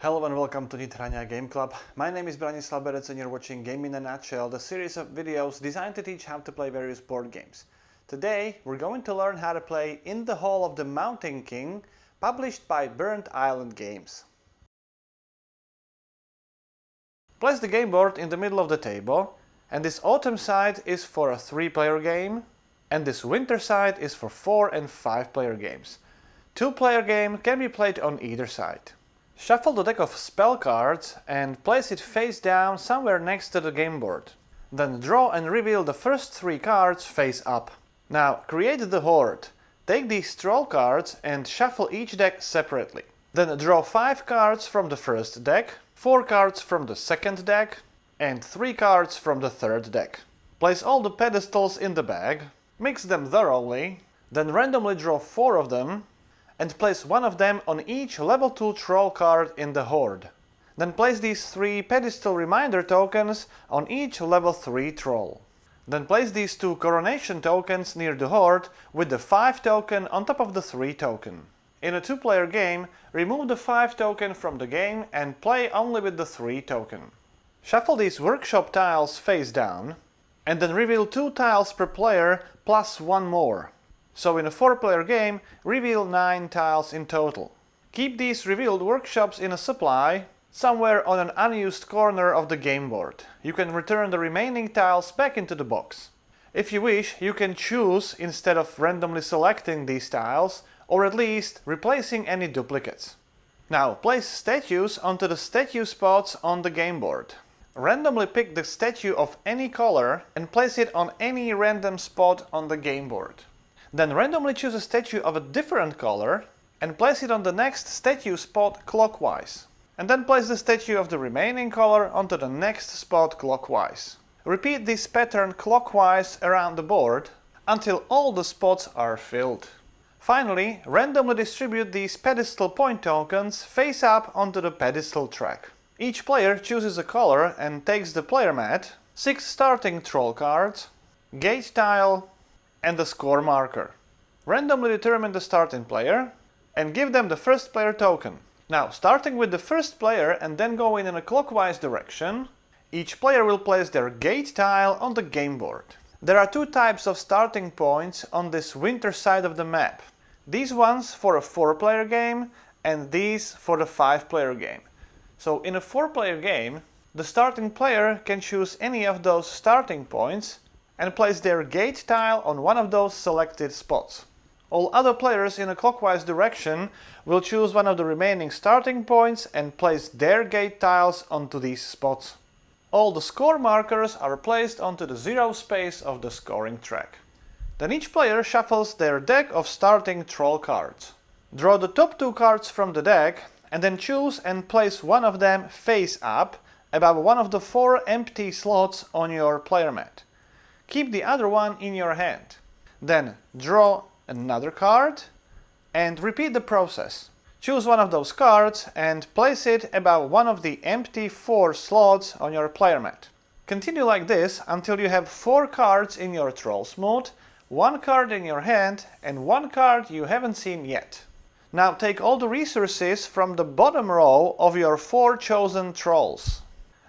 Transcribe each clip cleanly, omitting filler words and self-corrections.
Hello and welcome to Nithrania Game Club. My name is Branislav Berec and you're watching Game in a Nutshell, the series of videos designed to teach how to play various board games. Today we're going to learn how to play In the Hall of the Mountain King, published by Burnt Island Games. Place the game board in the middle of the table, and this autumn side is for a 3-player game, and this winter side is for 4- and 5-player games. 2-player game can be played on either side. Shuffle the deck of spell cards and place it face down somewhere next to the game board. Then draw and reveal the first 3 cards face up. Now create the horde. Take these troll cards and shuffle each deck separately. Then draw 5 cards from the first deck, 4 cards from the second deck, and 3 cards from the third deck. Place all the pedestals in the bag, mix them thoroughly, then randomly draw 4 of them, and place one of them on each level 2 troll card in the horde. Then place these 3 pedestal reminder tokens on each level 3 troll. Then place these 2 coronation tokens near the horde with the 5 token on top of the 3 token. In a 2-player game, remove the 5 token from the game and play only with the 3 token. Shuffle these workshop tiles face down, and then reveal 2 tiles per player plus 1 more. So in a 4-player game, reveal 9 tiles in total. Keep these revealed workshops in a supply, somewhere on an unused corner of the game board. You can return the remaining tiles back into the box. If you wish, you can choose instead of randomly selecting these tiles, or at least replacing any duplicates. Now place statues onto the statue spots on the game board. Randomly pick the statue of any color and place it on any random spot on the game board. Then randomly choose a statue of a different color and place it on the next statue spot clockwise. And then place the statue of the remaining color onto the next spot clockwise. Repeat this pattern clockwise around the board until all the spots are filled. Finally, randomly distribute these pedestal point tokens face up onto the pedestal track. Each player chooses a color and takes the player mat, 6 starting troll cards, gate tile, and the score marker. Randomly determine the starting player and give them the first player token. Now, starting with the first player and then going in a clockwise direction, each player will place their gate tile on the game board. There are 2 types of starting points on this winter side of the map. These ones for a 4-player game and these for the 5-player game. So in a 4-player game, the starting player can choose any of those starting points and place their gate tile on one of those selected spots. All other players in a clockwise direction will choose one of the remaining starting points and place their gate tiles onto these spots. All the score markers are placed onto the 0 space of the scoring track. Then each player shuffles their deck of starting troll cards. Draw the top 2 cards from the deck and then choose and place one of them face up above one of the 4 empty slots on your player mat. Keep the other one in your hand. Then draw another card and repeat the process. Choose one of those cards and place it above one of the empty 4 slots on your player mat. Continue like this until you have 4 cards in your troll smooth, 1 card in your hand and 1 card you haven't seen yet. Now take all the resources from the bottom row of your 4 chosen trolls.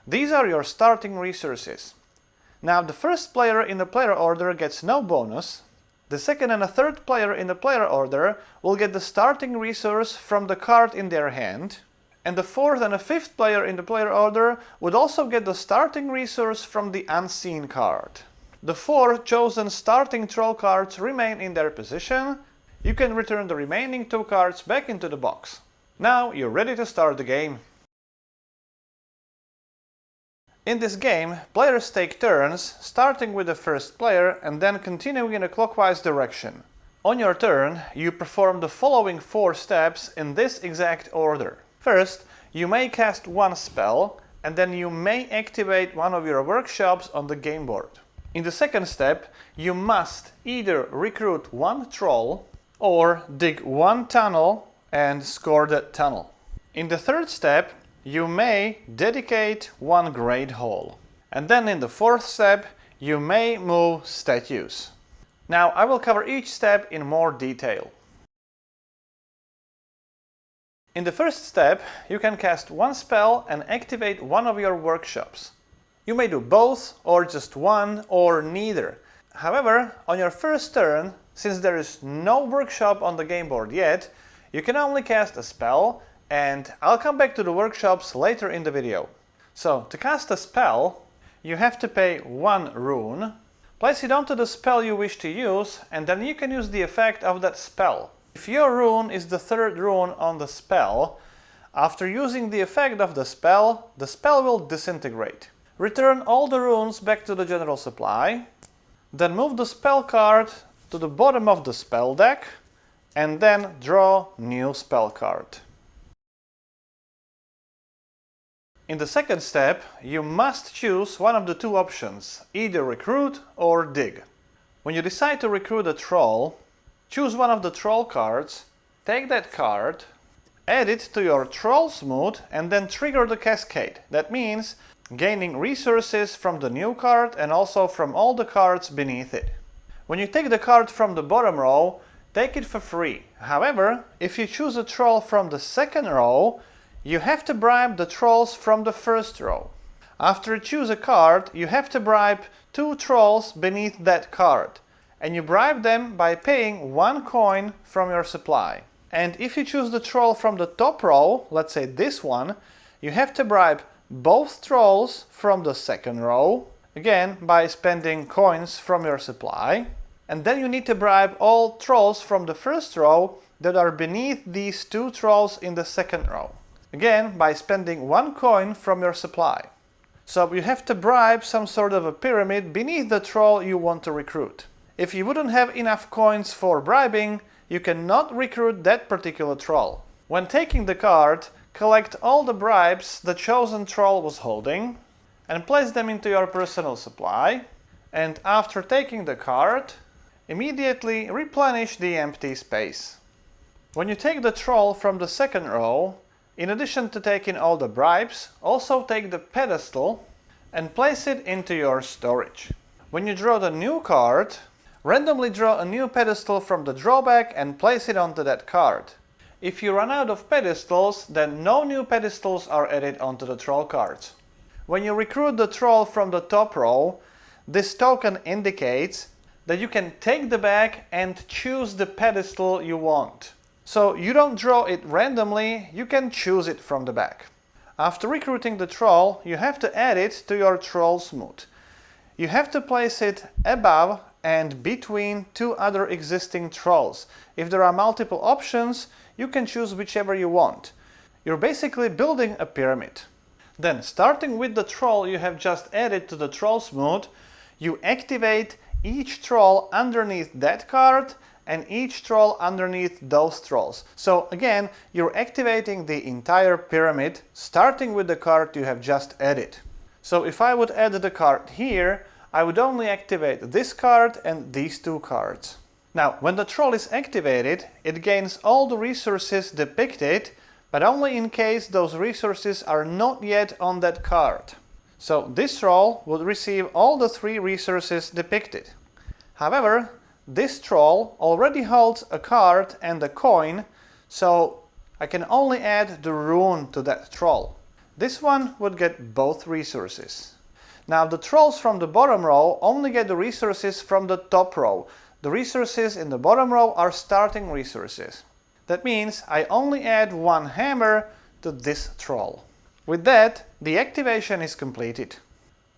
These are your starting resources. Now the first player in the player order gets no bonus, the second and a third player in the player order will get the starting resource from the card in their hand, and the fourth and a fifth player in the player order would also get the starting resource from the unseen card. The 4 chosen starting troll cards remain in their position. You can return the remaining 2 cards back into the box. Now you're ready to start the game. In this game, players take turns, starting with the first player and then continuing in a clockwise direction. On your turn, you perform the following 4 steps in this exact order. First, you may cast 1 spell, and then you may activate one of your workshops on the game board. In the second step, you must either recruit 1 troll or dig 1 tunnel and score that tunnel. In the third step, you may dedicate 1 great hall. And then in the fourth step, you may move statues. Now I will cover each step in more detail. In the first step, you can cast one spell and activate one of your workshops. You may do both, or just one, or neither. However, on your first turn, since there is no workshop on the game board yet, you can only cast a spell, and I'll come back to the workshops later in the video. So, to cast a spell, you have to pay one rune, place it onto the spell you wish to use, and then you can use the effect of that spell. If your rune is the third rune on the spell, after using the effect of the spell will disintegrate. Return all the runes back to the general supply, then move the spell card to the bottom of the spell deck, and then draw new spell card. In the second step, you must choose one of the two options, either recruit or dig. When you decide to recruit a troll, choose one of the troll cards, take that card, add it to your troll's mood, and then trigger the cascade. That means gaining resources from the new card and also from all the cards beneath it. When you take the card from the bottom row, take it for free. However, if you choose a troll from the second row, you have to bribe the trolls from the first row. After you choose a card, you have to bribe two trolls beneath that card. And you bribe them by paying one coin from your supply. And if you choose the troll from the top row, let's say this one, you have to bribe both trolls from the second row, again by spending coins from your supply. And then you need to bribe all trolls from the first row that are beneath these two trolls in the second row, again by spending one coin from your supply. So you have to bribe some sort of a pyramid beneath the troll you want to recruit. If you wouldn't have enough coins for bribing, you cannot recruit that particular troll. When taking the card, collect all the bribes the chosen troll was holding and place them into your personal supply, and after taking the card, immediately replenish the empty space. When you take the troll from the second row, in addition to taking all the bribes, also take the pedestal and place it into your storage. When you draw the new card, randomly draw a new pedestal from the drawback and place it onto that card. If you run out of pedestals, then no new pedestals are added onto the troll cards. When you recruit the troll from the top row, this token indicates that you can take the bag and choose the pedestal you want. So you don't draw it randomly, you can choose it from the bag. After recruiting the troll, you have to add it to your troll's mood. You have to place it above and between two other existing trolls. If there are multiple options, you can choose whichever you want. You're basically building a pyramid. Then, starting with the troll you have just added to the troll's mood, you activate each troll underneath that card and each troll underneath those trolls. So again, you're activating the entire pyramid, starting with the card you have just added. So if I would add the card here, I would only activate this card and these two cards. Now, when the troll is activated, it gains all the resources depicted, but only in case those resources are not yet on that card. So this troll would receive all the 3 resources depicted. However, this troll already holds a card and a coin, so I can only add the rune to that troll. This one would get both resources. Now the trolls from the bottom row only get the resources from the top row. The resources in the bottom row are starting resources. That means I only add 1 hammer to this troll. With that, the activation is completed.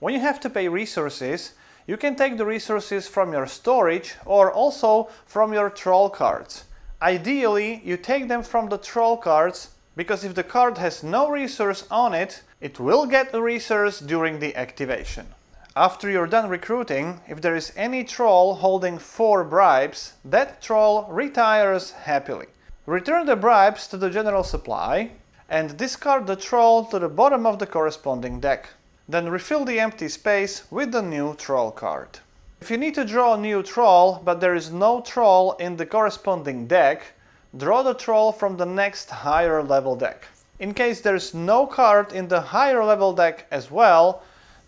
When you have to pay resources, you can take the resources from your storage or also from your troll cards. Ideally, you take them from the troll cards, because if the card has no resource on it, it will get a resource during the activation. After you're done recruiting, if there is any troll holding 4 bribes, that troll retires happily. Return the bribes to the general supply and discard the troll to the bottom of the corresponding deck. Then refill the empty space with the new troll card. If you need to draw a new troll, but there is no troll in the corresponding deck, draw the troll from the next higher level deck. In case there is no card in the higher level deck as well,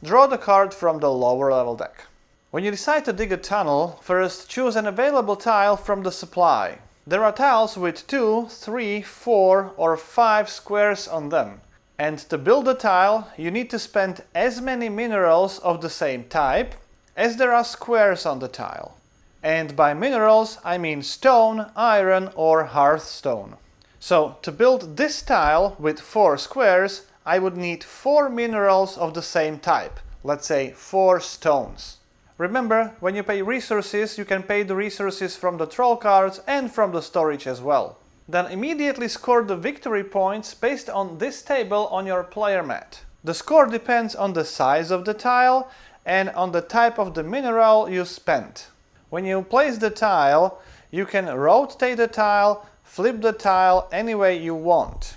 draw the card from the lower level deck. When you decide to dig a tunnel, first choose an available tile from the supply. There are tiles with 2, 3, 4 or 5 squares on them. And to build a tile, you need to spend as many minerals of the same type as there are squares on the tile. And by minerals, I mean stone, iron or hearthstone. So to build this tile with 4 squares, I would need 4 minerals of the same type. Let's say 4 stones. Remember, when you pay resources, you can pay the resources from the troll cards and from the storage as well. Then immediately score the victory points based on this table on your player mat. The score depends on the size of the tile and on the type of the mineral you spent. When you place the tile, you can rotate the tile, flip the tile any way you want.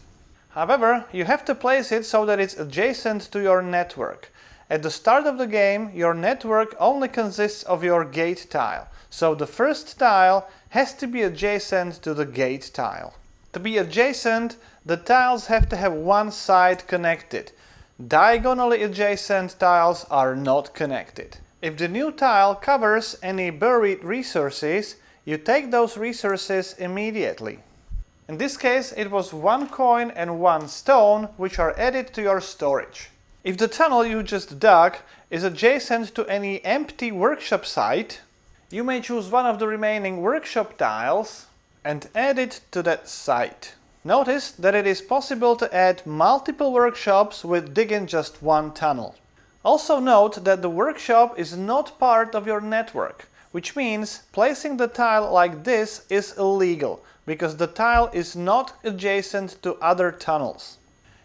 However, you have to place it so that it's adjacent to your network. At the start of the game, your network only consists of your gate tile, so the first tile has to be adjacent to the gate tile. To be adjacent, the tiles have to have one side connected. Diagonally adjacent tiles are not connected. If the new tile covers any buried resources, you take those resources immediately. In this case, it was 1 coin and 1 stone, which are added to your storage. If the tunnel you just dug is adjacent to any empty workshop site, you may choose one of the remaining workshop tiles and add it to that site. Notice that it is possible to add multiple workshops with digging just one tunnel. Also note that the workshop is not part of your network, which means placing the tile like this is illegal, because the tile is not adjacent to other tunnels.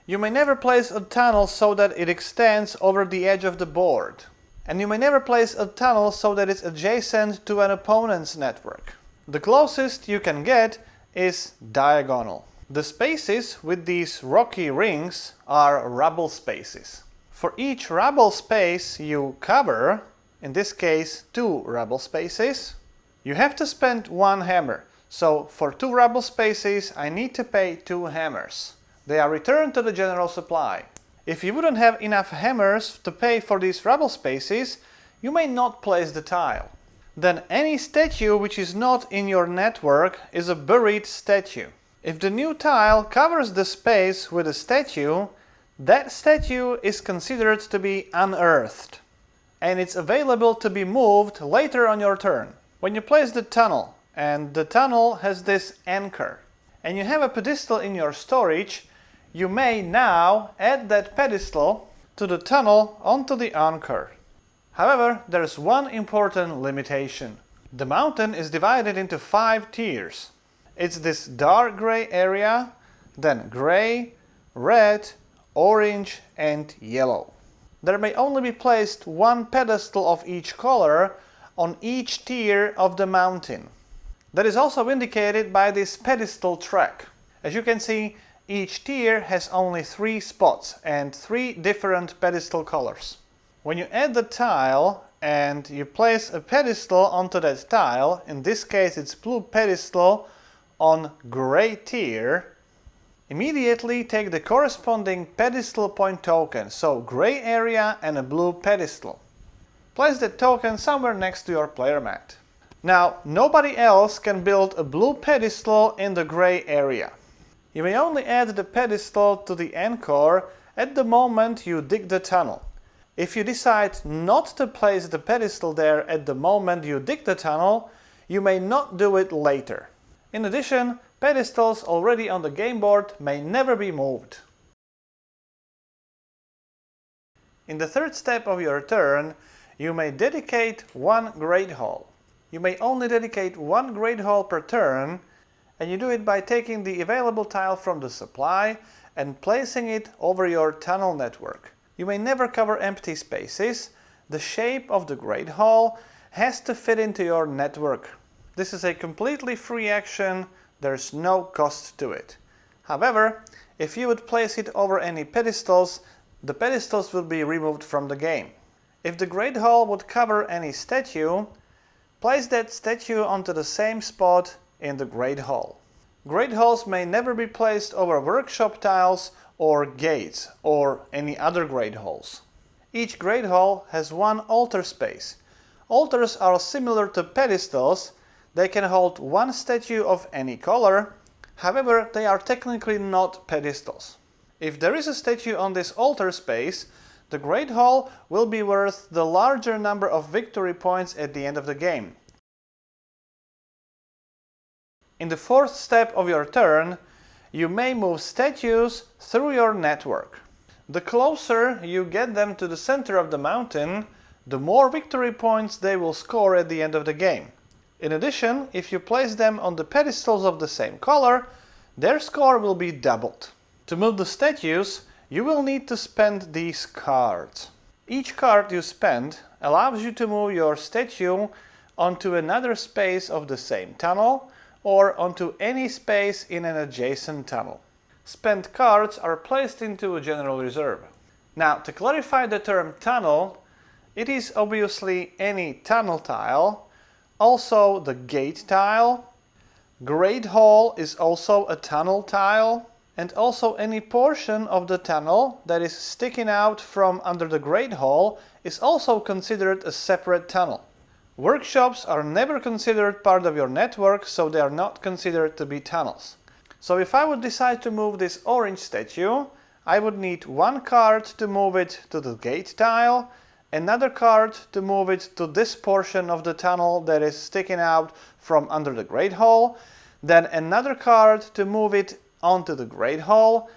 You may never place a tunnel so that it extends over the edge of the board. And you may never place a tunnel so that it's adjacent to an opponent's network. The closest you can get is diagonal. The spaces with these rocky rings are rubble spaces. For each rubble space you cover, in this case 2 rubble spaces, you have to spend 1 hammer. So for 2 rubble spaces I need to pay 2 hammers. They are returned to the general supply. If you wouldn't have enough hammers to pay for these rubble spaces, you may not place the tile. Then any statue which is not in your network is a buried statue. If the new tile covers the space with a statue, that statue is considered to be unearthed, and it's available to be moved later on your turn. When you place the tunnel, and the tunnel has this anchor, and you have a pedestal in your storage, you may now add that pedestal to the tunnel onto the anchor. However, there's one important limitation. The mountain is divided into 5 tiers. It's this dark gray area, then gray, red, orange and yellow. There may only be placed 1 pedestal of each color on each tier of the mountain. That is also indicated by this pedestal track. As you can see, each tier has only 3 spots and 3 different pedestal colors. When you add the tile and you place a pedestal onto that tile, in this case it's blue pedestal on gray tier, immediately take the corresponding pedestal point token, so gray area and a blue pedestal. Place that token somewhere next to your player mat. Now, nobody else can build a blue pedestal in the gray area. You may only add the pedestal to the anchor at the moment you dig the tunnel. If you decide not to place the pedestal there at the moment you dig the tunnel, you may not do it later. In addition, pedestals already on the game board may never be moved. In the third step of your turn, you may dedicate 1 Great Hall. You may only dedicate 1 Great Hall per turn, and you do it by taking the available tile from the supply and placing it over your tunnel network. You may never cover empty spaces. The shape of the Great Hall has to fit into your network. This is a completely free action, there's no cost to it. However, if you would place it over any pedestals, the pedestals will be removed from the game. If the Great Hall would cover any statue, place that statue onto the same spot in the Great Hall. Great Halls may never be placed over workshop tiles or gates or any other Great Halls. Each Great Hall has 1 altar space. Altars are similar to pedestals. They can hold one statue of any color, however, they are technically not pedestals. If there is a statue on this altar space, the Great Hall will be worth the larger number of victory points at the end of the game. In the fourth step of your turn, you may move statues through your network. The closer you get them to the center of the mountain, the more victory points they will score at the end of the game. In addition, if you place them on the pedestals of the same color, their score will be doubled. To move the statues, you will need to spend these cards. Each card you spend allows you to move your statue onto another space of the same tunnel or onto any space in an adjacent tunnel. Spent cards are placed into a general reserve. Now, to clarify the term tunnel, it is obviously any tunnel tile, also the gate tile. Great Hall is also a tunnel tile, and also any portion of the tunnel that is sticking out from under the Great Hall is also considered a separate tunnel. Workshops are never considered part of your network, so they are not considered to be tunnels. So if I would decide to move this orange statue, I would need one card to move it to the gate tile, another card to move it to this portion of the tunnel that is sticking out from under the Great Hall, then another card to move it onto the Great Hall,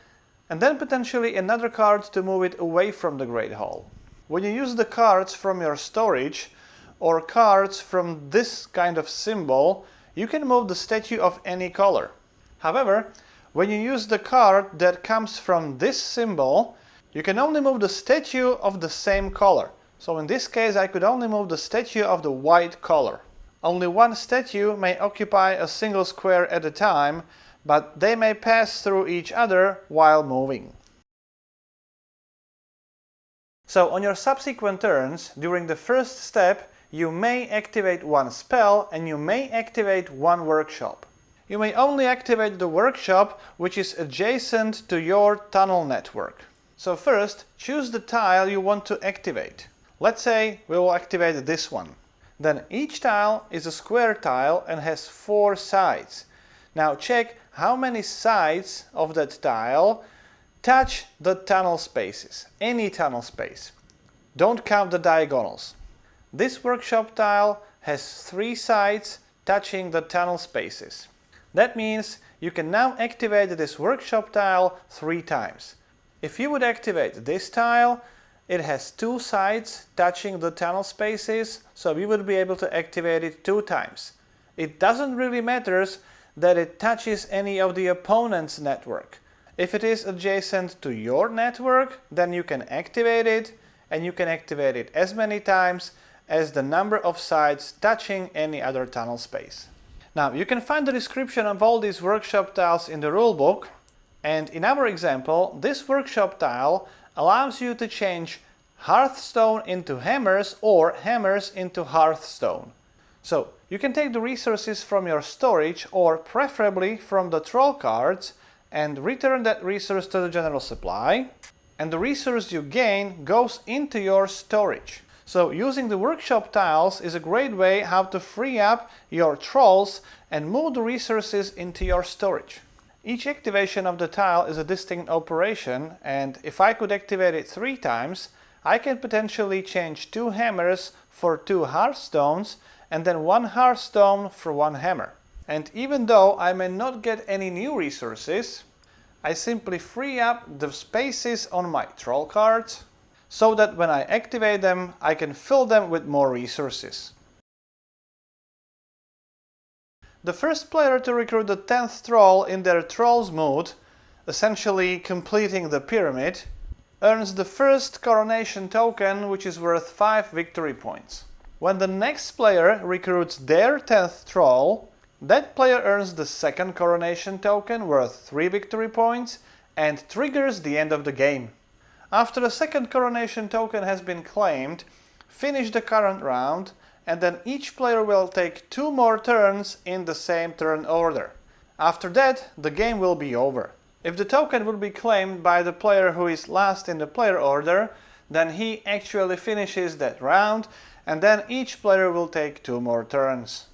and then potentially another card to move it away from the Great Hall. When you use the cards from your storage or cards from this kind of symbol, you can move the statue of any color. However, when you use the card that comes from this symbol, you can only move the statue of the same color. So in this case, I could only move the statue of the white color. Only one statue may occupy a single square at a time, but they may pass through each other while moving. So on your subsequent turns, during the first step, you may activate one spell and you may activate one workshop. You may only activate the workshop which is adjacent to your tunnel network. So first, choose the tile you want to activate. Let's say we will activate this one. Then each tile is a square tile and has 4 sides. Now check how many sides of that tile touch the tunnel spaces, any tunnel space. Don't count the diagonals. This workshop tile has 3 sides touching the tunnel spaces. That means you can now activate this workshop tile 3 times. If you would activate this tile, it has 2 sides touching the tunnel spaces, so we would be able to activate it 2 times. It doesn't really matter that it touches any of the opponent's network. If it is adjacent to your network, then you can activate it, and you can activate it as many times as the number of sides touching any other tunnel space. Now, you can find the description of all these workshop tiles in the rulebook, and in our example, this workshop tile allows you to change hearthstone into hammers or hammers into hearthstone. So, you can take the resources from your storage or preferably from the troll cards and return that resource to the general supply, and the resource you gain goes into your storage. So using the workshop tiles is a great way how to free up your trolls and move the resources into your storage. Each activation of the tile is a distinct operation, and if I could activate it 3 times, I can potentially change 2 hammers for 2 hearthstones and then 1 hearthstone for 1 hammer. And even though I may not get any new resources, I simply free up the spaces on my troll cards, so that when I activate them, I can fill them with more resources. The first player to recruit the 10th troll in their Troll's mood, essentially completing the pyramid, earns the first coronation token, which is worth 5 victory points. When the next player recruits their 10th troll, that player earns the second coronation token worth 3 victory points and triggers the end of the game. After the second coronation token has been claimed, finish the current round, and then each player will take 2 more turns in the same turn order. After that, the game will be over. If the token will be claimed by the player who is last in the player order, then he actually finishes that round, and then each player will take 2 more turns.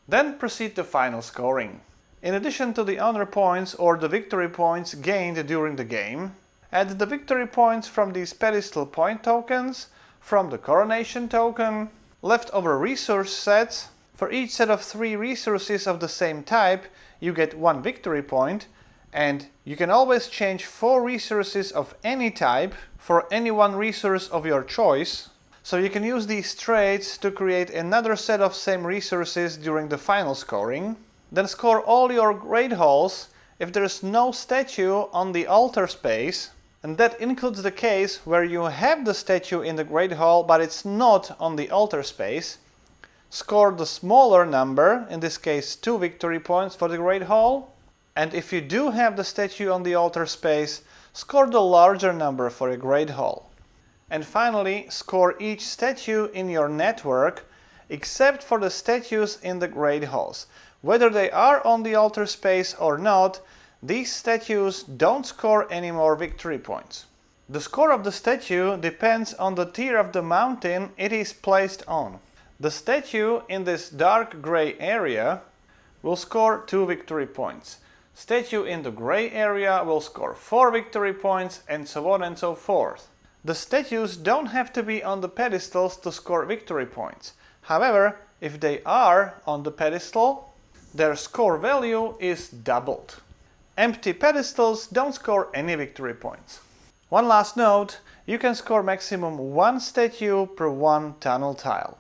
Then proceed to final scoring. In addition to the honor points or the victory points gained during the game, add the victory points from these pedestal point tokens, from the coronation token, leftover resource sets. For each set of 3 resources of the same type, you get 1 victory point, and you can always change 4 resources of any type for any one resource of your choice. So you can use these traits to create another set of same resources during the final scoring. Then score all your great halls if there is no statue on the altar space, and that includes the case where you have the statue in the great hall but it's not on the altar space. Score the smaller number, in this case 2 victory points for the great hall, and if you do have the statue on the altar space, score the larger number for a great hall. And finally, score each statue in your network except for the statues in the great halls. Whether they are on the altar space or not, these statues don't score any more victory points. The score of the statue depends on the tier of the mountain it is placed on. The statue in this dark gray area will score 2 victory points. Statue in the gray area will score 4 victory points, and so on and so forth. The statues don't have to be on the pedestals to score victory points. However, if they are on the pedestal, their score value is doubled. Empty pedestals don't score any victory points. One last note, you can score maximum 1 statue per 1 tunnel tile,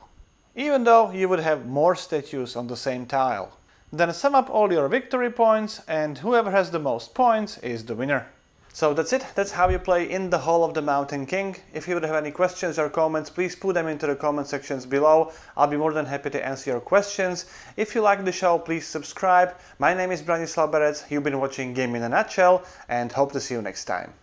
even though you would have more statues on the same tile. Then sum up all your victory points, and whoever has the most points is the winner. So that's it, that's how you play in the Hall of the Mountain King. If you would have any questions or comments, please put them into the comment sections below. I'll be more than happy to answer your questions. If you like the show, please subscribe. My name is Branislav Berec, you've been watching Game in a Nutshell, and hope to see you next time.